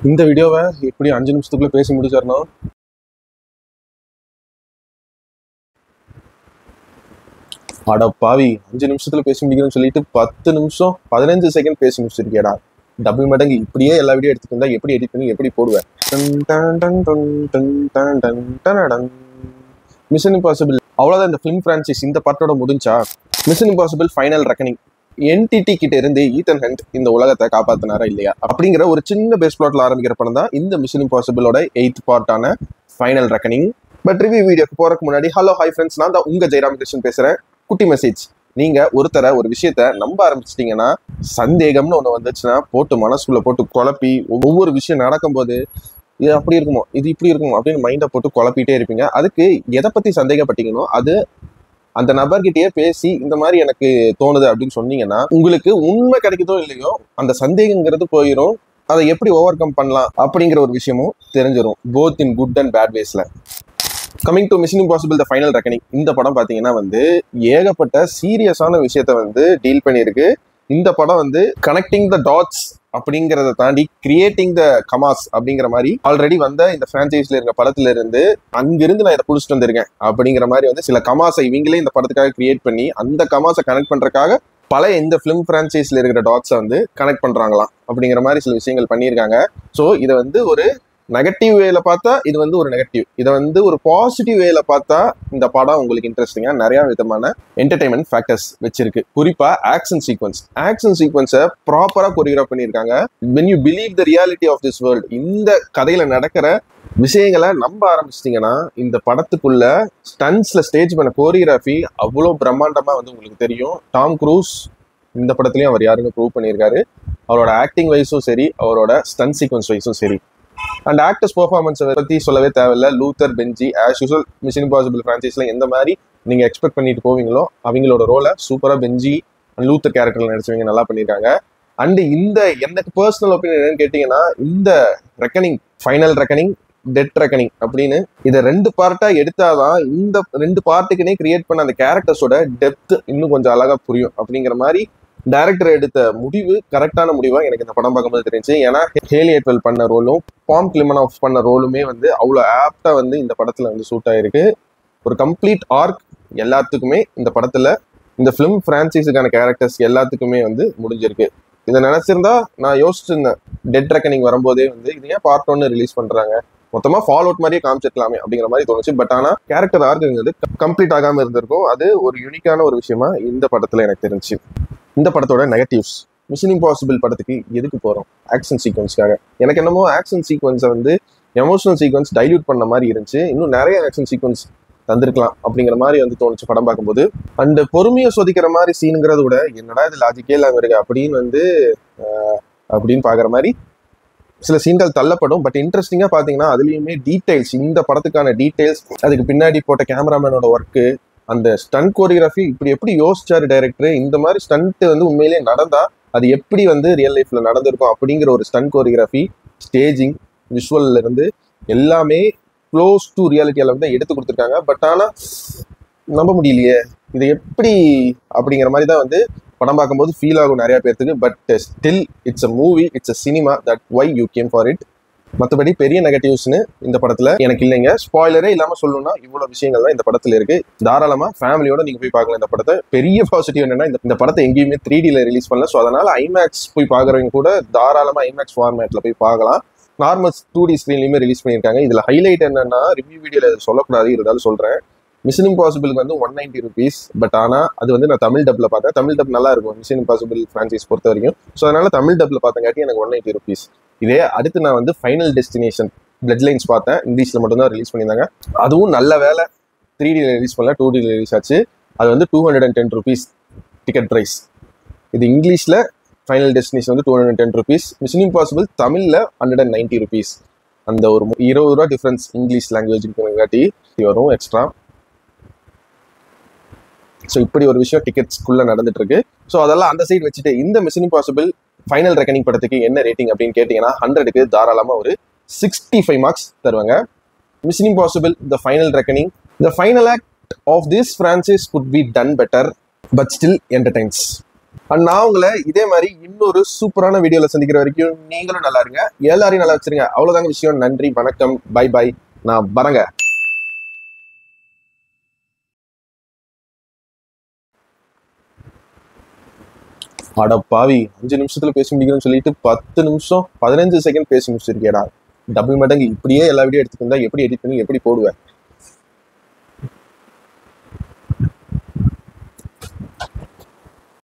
இந்த வீடியோவை எப்படி 5 நிமிஷத்துக்குள்ள பேசி முடிச்சிடணும். அட பாவி, 5 நிமிஷத்துல பேசி முடிக்கணும்னு சொல்லிட்டு 10 நிமிஷம் 15 செகண்ட் பேசி முடிச்சிருக்கேடா. டபுள் மடங்கு இப்படியே எல்லா வீடியோ எடுத்துட்டு இருந்தா எப்படி எடிட் பண்ணி எப்படி போடுவேன்? மிஷன் இம்பாசிபிள் அவ்வளவுதான். இந்த ஃபிலிம் பிரான்சைஸ் இந்த பார்ட்டோட முடிஞ்சா? Mission impossible final reckoning entity கிட்ட இருந்து ஈத்தன் ஹண்ட் இந்த உலகத்தை காப்பாத்தினாரா இல்லையா அப்படிங்கிற ஒரு சின்ன பேஸ் பிளாட்ல ஆரம்பிக்கிற படம் தான் இந்த மிஷன் இம்பாசிபிளோட 8th பார்ட்டான ஃபைனல் ரெக்கனிங். பட் ரிவ்யூ வீடியோக்கு போறதுக்கு முன்னாடி ஹலோ ஹாய் ஃப்ரெண்ட்ஸ், நான் தான் உங்க ஜெயராமகிருஷ்ணன் பேசுறேன். குட்டி மெசேஜ்: நீங்க ஒரு விஷயத்த நம்ப ஆரம்பிச்சிட்டீங்கன்னா, சந்தேகம்னு ஒண்ணு வந்துச்சுன்னா போட்டு மனசுக்குள்ள போட்டு குழப்பி ஒவ்வொரு விஷயம் நடக்கும்போது இது அப்படி இருக்குமோ இது இப்படி இருக்குமோ அப்படின்னு மைண்டை போட்டு குழப்பிட்டே இருப்பீங்க. அதுக்கு எதை பத்தி சந்தேகப்பட்டீங்களோ அது அந்த நபர்கிட்டயே பேசி இந்த மாதிரி எனக்கு தோணுது அப்படின்னு சொன்னீங்கன்னா உங்களுக்கு உண்மை கிடைக்குதோ இல்லையோ அந்த சந்தேகங்கிறது போயிடும். அதை எப்படி ஓவர் கம் பண்ணலாம் அப்படிங்கிற ஒரு விஷயமும் தெரிஞ்சிடும், both in good and bad வேஸ்ல. Coming to Mission impossible the final Reckoning, இந்த படம் பார்த்தீங்கன்னா ஏகப்பட்ட சீரியஸான விஷயத்த டீல் பண்ணியிருக்கு. இந்த படம் கனெக்டிங் த டாட்ஸ் அப்படிங்கிறத தாண்டி கிரியேட்டிங் த கமாஸ் அப்படிங்கிற மாதிரி ஆல்ரெடி வந்த இந்த பிரான்சைஸ்ல இருக்க படத்துல இருந்து அங்கிருந்து நான் இதை புடிச்சிட்டு வந்திருக்கேன் அப்படிங்கிற மாதிரி சில கமாஸை இவங்களே இந்த படத்துக்காக கிரியேட் பண்ணி அந்த கமாஸை கனெக்ட் பண்றதுக்காக பல இந்த பிலிம் பிரான்சைஸ்ல இருக்கிற டாட்ஸை கனெக்ட் பண்றாங்களாம் அப்படிங்கிற மாதிரி சில விஷயங்கள் பண்ணியிருக்காங்க. ஸோ இதை ஒரு நெகட்டிவ் வேல பார்த்தா இது ஒரு நெகட்டிவ், இதை ஒரு பாசிட்டிவ் வேல பார்த்தா இந்த படம் உங்களுக்கு இன்ட்ரெஸ்டிங்கா நிறைய விதமான என்டர்டைன்மெண்ட் ஃபேக்டர்ஸ் வச்சிருக்கு. குறிப்பா ஆக்ஷன் சீக்வன்ஸை ப்ராப்பரா கொரியோகிராஃப் பண்ணியிருக்காங்க. when you believe the reality of this world, இந்த கதையில நடக்கிற விஷயங்களை நம்ப ஆரம்பிச்சிட்டிங்கன்னா இந்த படத்துக்குள்ள ஸ்டன்ஸ்ல ஸ்டேஜ் பண்ண கோரியோகிராஃபி அவ்வளோ பிரம்மாண்டமா உங்களுக்கு தெரியும். டாம் க்ரூஸ் இந்த படத்துலயும் அவர் யாருன்னு ப்ரூவ் பண்ணியிருக்காரு. அவரோட ஆக்டிங் வைஸும் சரி, அவரோட ஸ்டன் சீக்வன்ஸ் வைஸும் சரி. அண்ட் ஆக்டர்ஸ் பெர்ஃபார்மன்ஸை பற்றி சொல்லவே தேவையில்லை. Luther, Benji, as usual Mission Impossible பிரான்சைஸ்ல எந்த மாதிரி நீங்க எக்ஸ்பெக்ட் பண்ணிட்டு போவீங்களோ அவங்களோட ரோலை சூப்பரா பென்ஜி அண்ட் லூத்தர் கேரக்டர்ல நடிச்சவங்க நல்லா பண்ணியிருக்காங்க. அண்ட் இந்த எனக்கு பர்சனல் ஒப்பீனியன் என்னன்னு கேட்டீங்கன்னா, இந்த reckoning final reckoning dead reckoning அப்படின்னு இதை 2 பார்ட்டா எடுத்தாதான் இந்த 2 பார்ட்டுக்குனே கிரியேட் பண்ண அந்த கேரக்டர்ஸோட டெப்த் இன்னும் கொஞ்சம் அழகா புரியும் அப்படிங்கிற மாதிரி டைரக்டர் எடுத்த முடிவு கரெக்டான முடிவா எனக்கு இந்த படம் பார்க்கும்போது தெரிஞ்சு. ஏன்னா ஹேலி அட்வெல் பண்ண ரோலும் பாம் கிளிமனாஃப் பண்ண ரோலுமே அவ்வளோ ஆப்டா இந்த படத்துல சூட் ஆயிருக்கு. ஒரு கம்ப்ளீட் ஆர்க் எல்லாத்துக்குமே இந்த படத்துல இந்த ஃபிலிம் பிரான்சைஸுக்கான கேரக்டர்ஸ் எல்லாத்துக்குமே முடிஞ்சிருக்கு. இதை நினைச்சிருந்தா நான் யோசிச்சிருந்தேன், டெட் ரெக்கனிங் வரும்போதே இது ஏன் பார்ட் 1 ரிலீஸ் பண்றாங்க, மொத்தமா ஃபாலோ அவுட் மாதிரியே காமிச்சிருக்கலாமே அப்படிங்கிற மாதிரி தோணுச்சு. பட் ஆனா கேரக்டர் ஆர்க்குங்கிறது கம்ப்ளீட் ஆகாம இருந்திருக்கும். அது ஒரு யூனிக்கான ஒரு விஷயமா இந்த படத்துல எனக்கு தெரிஞ்சு. இந்த படத்தோட நெகட்டிவ்ஸ்: மிஷன் இம்பாசிபிள் படத்துக்கு எதுக்கு போறோம்? ஆக்ஷன் சீக்வன்ஸ்க்காக. எனக்கு என்னமோ ஆக்ஷன் சீக்வன்ஸை எமோஷனல் சீக்வன்ஸ் டைல்யூட் பண்ண மாதிரி இருந்துச்சு. இன்னும் நிறைய ஆக்ஷன் சீக்வன்ஸ் தந்திருக்கலாம் அப்படிங்கிற மாதிரி தோணுச்சு படம் பார்க்கும்போது. அண்ட் பொறுமையை சோதிக்கிற மாதிரி சீனுங்கிறத விட என்னடா இது லாஜிக்கே இல்லாம இருக்கு அப்படின்னு பாக்குற மாதிரி சில சீன்கள் தள்ளப்படும். பட் இன்ட்ரெஸ்டிங்கா பாத்தீங்கன்னா அதுலயுமே டீடைல்ஸ், இந்த படத்துக்கான டீடைல்ஸ், அதுக்கு பின்னாடி போட்ட கேமராமேனோட ஒர்க்கு, அந்த ஸ்டண்ட் கோரியோகிராஃபி இப்படி எப்படி யோசிச்சாரு டைரக்டர், இந்த மாதிரி ஸ்டண்ட் உண்மையிலேயே நடந்தா அது எப்படி ரியல் லைஃப்ல நடந்திருக்கும் அப்படிங்கிற ஒரு ஸ்டண்ட் கோரியோகிராஃபி, ஸ்டேஜிங், விஷுவல்ல இருந்து எல்லாமே க்ளோஸ் டு ரியாலிட்டியால எடுத்து கொடுத்துருக்காங்க. பட் ஆனா நம்ப முடியலையே இது எப்படி அப்படிங்கிற மாதிரி தான் படம் பார்க்கும்போது ஃபீல் ஆகும் நிறைய பேர்த்துக்கு. But still it's a movie, it's a cinema, that why you came for it. மற்றபடி பெரிய நெகட்டிவ்ஸ்னு இந்த படத்துல எனக்கு இல்லைங்க. ஸ்பாய்லரே இல்லாம சொல்லணும்னா இவ்வளவு விஷயங்கள் தான் இந்த படத்துல இருக்கு. தாராளமா ஃபேமிலியோட நீங்க போய் பார்க்கலாம் இந்த படத்தை. பெரிய பாசிட்டிவ் என்னன்னா இந்த படத்தை எங்கேயுமே 3Dல ரிலீஸ் பண்ணல. ஸோ அதனால ஐமேக்ஸ் போய் பார்க்குறவங்க கூட தாராளமா ஐமேக்ஸ் ஃபார்மேட்ல போய் பார்க்கலாம். நார்மல் 2D ஸ்க்ரீன்லயுமே ரிலீஸ் பண்ணியிருக்காங்க. இதுல ஹைலைட் என்னன்னா, ரிவ்யூ வீடியோல சொல்லக்கூடாது இருந்தாலும் சொல்றேன், மிஷன் இம்பாசிபிளுக்கு 190 rupees. பட் ஆனா அது நான் தமிழ் டப்ல பார்த்தேன். தமிழ் டப் நல்லா இருக்கும் மிஷன் இம்பாசிபிள் பிரான்சைஸ் பொறுத்த வரைக்கும். ஸோ அதனால தமிழ் டப்ல பார்த்தங்காட்டி எனக்கு 190 rupees. இதே அடுத்து நான் ஃபைனல் டெஸ்டினேஷன் பிளட் லைன்ஸ் பார்த்தேன். இங்கிலீஷ்ல மட்டும்தான் ரிலீஸ் பண்ணியிருந்தாங்க. அதுவும் நல்ல வேலை 3Dல ரிலீஸ் பண்ணல, 2Dல ரிலீஸ் ஆச்சு. அது 210 rupees டிக்கெட் ப்ரைஸ். இது இங்கிலீஷ்ல final destination 210 rupees. Mission impossible தமிழ்ல 190 rupees. அந்த ஒரு 20 ரூபா டிஃபரன்ஸ் இங்கிலீஷ் லாங்குவேஜுக்கு காட்டி வரும் எக்ஸ்ட்ரா. ஸோ இப்படி ஒரு விஷயம் டிக்கெட்ஸ்குள்ள நடந்துட்டு இருக்கு. ஸோ அதெல்லாம் அந்த சைடு வச்சுட்டு இந்த மிஷன் இம்பாசிபிள் ஃபைனல் ரெக்கனிங் படத்துக்கு என்ன ரேட்டிங் அப்படின்னு கேட்டீங்கன்னா 100க்கு தாராளமா ஒரு 65 மார்க்ஸ் தருவாங்க. Mission impossible the final reckoning, the final act of this franchise could be done better but still entertains. And நான் உங்களை இதே மாதிரி இன்னொரு சூப்பரான வீடியோல சந்திக்கிற வரைக்கும் நீங்களும் நல்லா இருங்க, எல்லாரையும் நல்லா வச்சிருங்க. அவ்வளவுதாங்க விஷயம். நன்றி, வணக்கம், பை பை, நான் வரங்க. அட பாவி, 5 நிமிஷத்துல பேசி முடிக்கணும்னு சொல்லிட்டு 10 நிமிஷம் 15 செகண்ட் பேசி முடிச்சிருக்கேடா. டபுள் மடங்கு இப்படியே எல்லா வீடியோ எடுத்துட்டு இருந்தா எப்படி எடிட் பண்ணி எப்படி போடுவேன்?